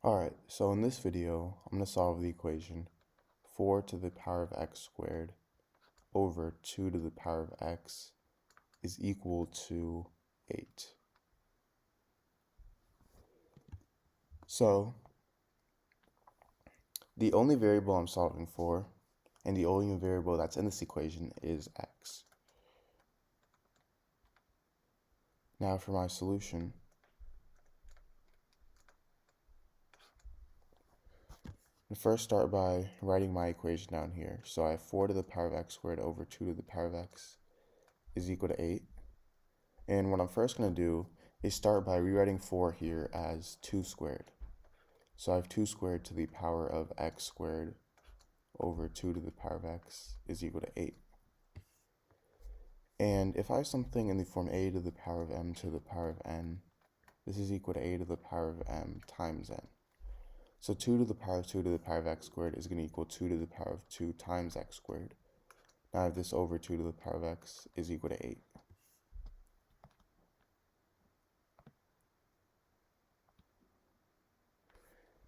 Alright, so in this video, I'm going to solve the equation 4 to the power of x squared over 2 to the power of x is equal to 8. So, the only variable I'm solving for, and the only variable that's in this equation is x. Now for my solution, I first start by writing my equation down here. So I have 4 to the power of x squared over 2 to the power of x is equal to 8. And what I'm first going to do is start by rewriting 4 here as 2 squared. So I have 2 squared to the power of x squared over 2 to the power of x is equal to 8. And if I have something in the form a to the power of m to the power of n, this is equal to a to the power of m times n. So 2 to the power of 2 to the power of x squared is going to equal 2 to the power of 2 times x squared. Now I have this over 2 to the power of x is equal to 8.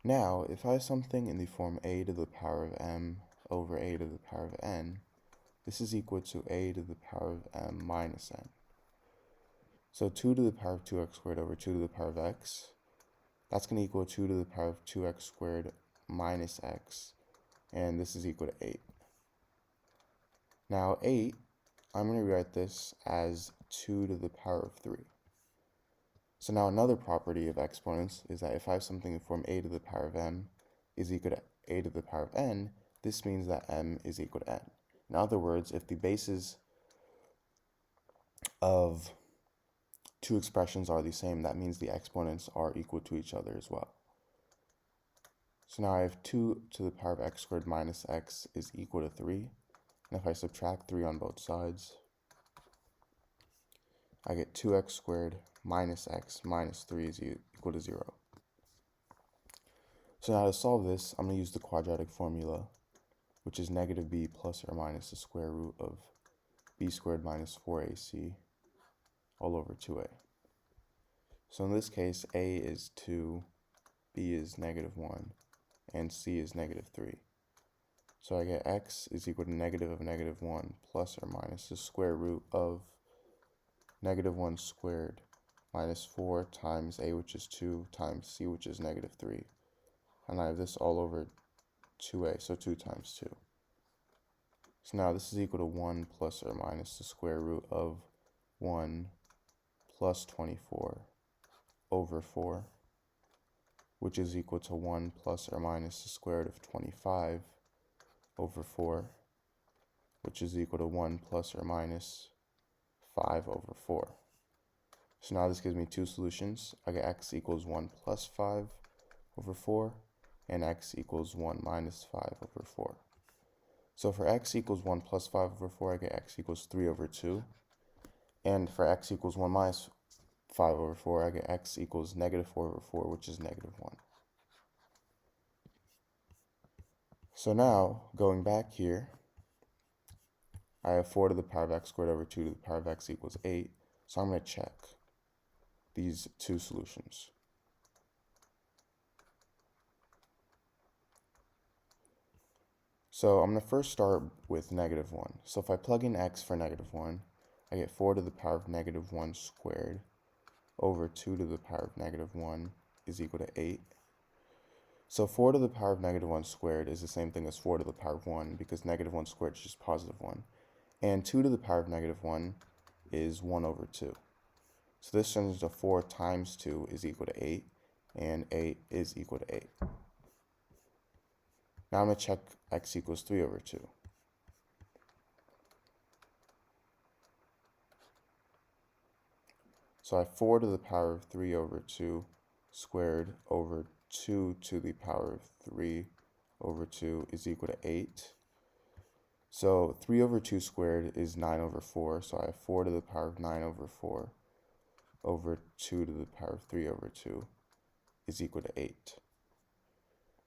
Now, if I have something in the form a to the power of m over a to the power of n, this is equal to a to the power of m minus n. So 2 to the power of 2x squared over 2 to the power of x, that's going to equal 2 to the power of 2x squared minus x, and this is equal to 8. Now 8, I'm going to rewrite this as 2 to the power of 3. So now another property of exponents is that if I have something in form a to the power of m is equal to a to the power of n, this means that m is equal to n. In other words, if the bases of two expressions are the same, that means the exponents are equal to each other as well. So now I have 2 to the power of x squared minus x is equal to 3. And if I subtract 3 on both sides, I get 2x squared minus x minus 3 is equal to 0. So now to solve this, I'm going to use the quadratic formula, which is negative b plus or minus the square root of b squared minus 4ac all over 2a. So in this case, a is 2, b is negative 1, and c is negative 3. So I get x is equal to negative of negative 1 plus or minus the square root of negative 1 squared minus 4 times a, which is 2, times c, which is negative 3. And I have this all over 2a, so 2 times 2. So now this is equal to 1 plus or minus the square root of 1 plus 24 over 4, which is equal to 1 plus or minus the square root of 25 over 4, which is equal to 1 plus or minus 5 over 4. So now this gives me two solutions. I get x equals 1 plus 5 over 4, and x equals 1 minus 5 over 4. So for x equals 1 plus 5 over 4, I get x equals 3 over 2. And for x equals 1 minus 5 over 4, I get x equals negative 4 over 4, which is negative 1. So now, going back here, I have 4 to the power of x squared over 2 to the power of x equals 8. So I'm going to check these two solutions. So I'm going to first start with negative 1. So if I plug in x for negative 1, I get 4 to the power of negative 1 squared over 2 to the power of negative 1 is equal to 8. So 4 to the power of negative 1 squared is the same thing as 4 to the power of 1 because negative 1 squared is just positive 1. And 2 to the power of negative 1 is 1 over 2. So this turns into 4 times 2 is equal to 8, and 8 is equal to 8. Now I'm going to check x equals 3 over 2. So I have 4 to the power of 3 over 2 squared over 2 to the power of 3 over 2 is equal to 8. So 3 over 2 squared is 9 over 4, so I have 4 to the power of 9 over 4 over 2 to the power of 3 over 2 is equal to 8.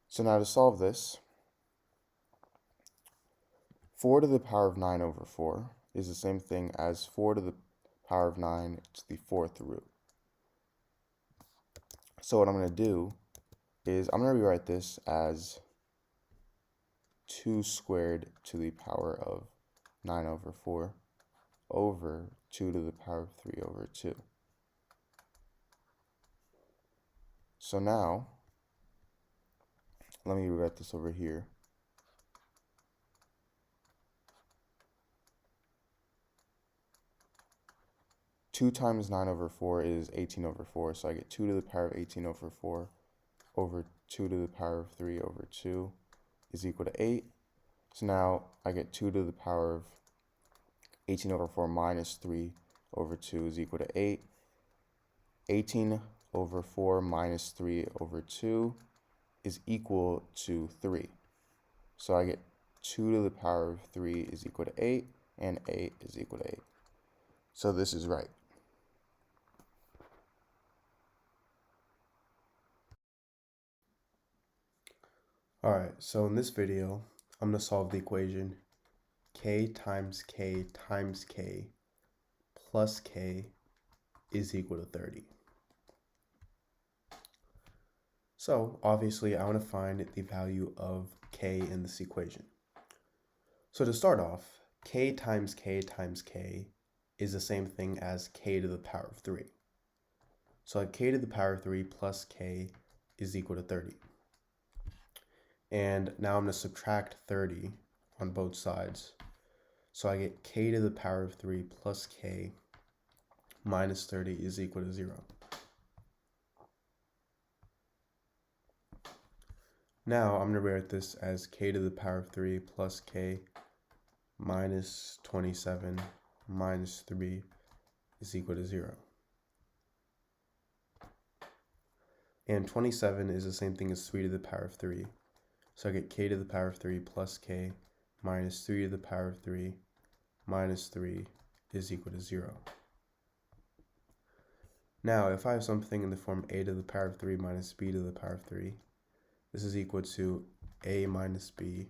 So now to solve this, 4 to the power of 9 over 4 is the same thing as 4 to the power of 9 to the 4th root. So what I'm going to do is I'm going to rewrite this as 2 squared to the power of 9 over 4 over 2 to the power of 3 over 2. So now, let me rewrite this over here. Two times 9 over 4 is 18 over 4, so I get 2 to the power of 18 over 4 over 2 to the power of 3 over 2 is equal to 8. So now I get 2 to the power of 18 over 4 minus 3 over 2 is equal to 8. 18 over 4 minus 3 over 2 is equal to 3. So I get 2 to the power of 3 is equal to 8, and 8 is equal to 8. So this is right. Alright, so in this video, I'm going to solve the equation k times k times k plus k is equal to 30. So obviously I want to find the value of k in this equation. So to start off, k times k times k is the same thing as k to the power of 3. So k to the power of 3 plus k is equal to 30. And now I'm going to subtract 30 on both sides. So I get k to the power of 3 plus k minus 30 is equal to 0. Now I'm going to rewrite this as k to the power of 3 plus k minus 27 minus 3 is equal to 0. And 27 is the same thing as 3 to the power of 3. So I get k to the power of 3 plus k minus 3 to the power of 3 minus 3 is equal to 0. Now, if I have something in the form a to the power of 3 minus b to the power of 3, this is equal to a minus b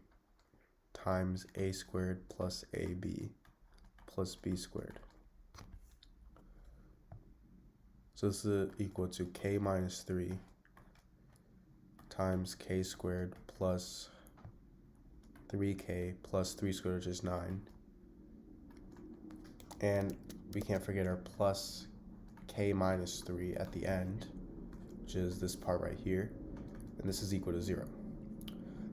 times a squared plus ab plus b squared. So this is equal to k minus 3 times k squared plus 3k plus 3 squared, which is 9. And we can't forget our plus k minus 3 at the end, which is this part right here. And this is equal to 0.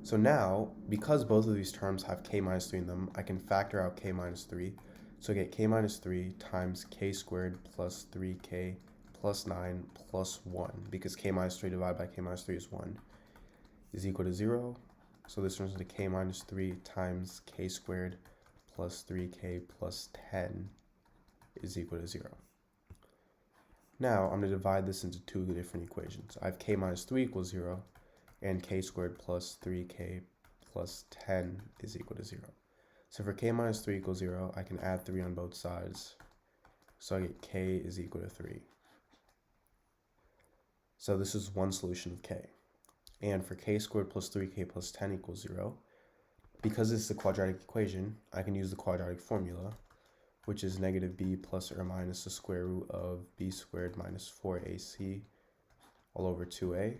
So now, because both of these terms have k minus 3 in them, I can factor out k minus 3. So I get k minus 3 times k squared plus 3k plus 9 plus 1, because k minus 3 divided by k minus 3 is 1, is equal to 0. So this turns into k minus 3 times k squared plus 3k plus 10 is equal to 0. Now I'm going to divide this into two different equations. I have k minus 3 equals 0, and k squared plus 3k plus 10 is equal to 0. So for k minus 3 equals 0, I can add 3 on both sides. So I get k is equal to 3. So this is one solution of k. And for k squared plus 3k plus 10 equals 0, because this is a quadratic equation, I can use the quadratic formula, which is negative b plus or minus the square root of b squared minus 4ac all over 2a.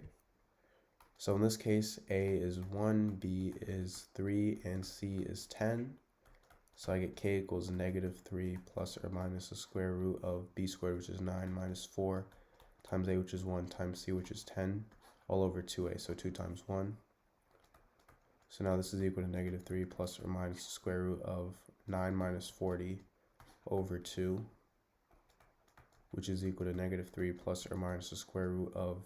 So in this case, a is 1, b is 3, and c is 10. So I get k equals negative 3 plus or minus the square root of b squared, which is 9, minus 4, times a, which is 1, times c, which is 10, all over 2a, so 2 times 1. So now this is equal to negative 3 plus or minus the square root of 9 minus 40 over 2, which is equal to negative 3 plus or minus the square root of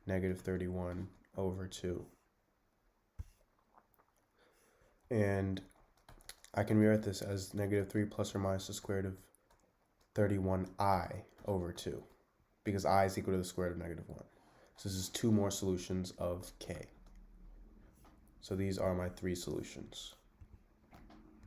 negative 31 over 2. And I can rewrite this as negative 3 plus or minus the square root of 31i over 2, because I is equal to the square root of negative 1. So this is two more solutions of k. So these are my three solutions.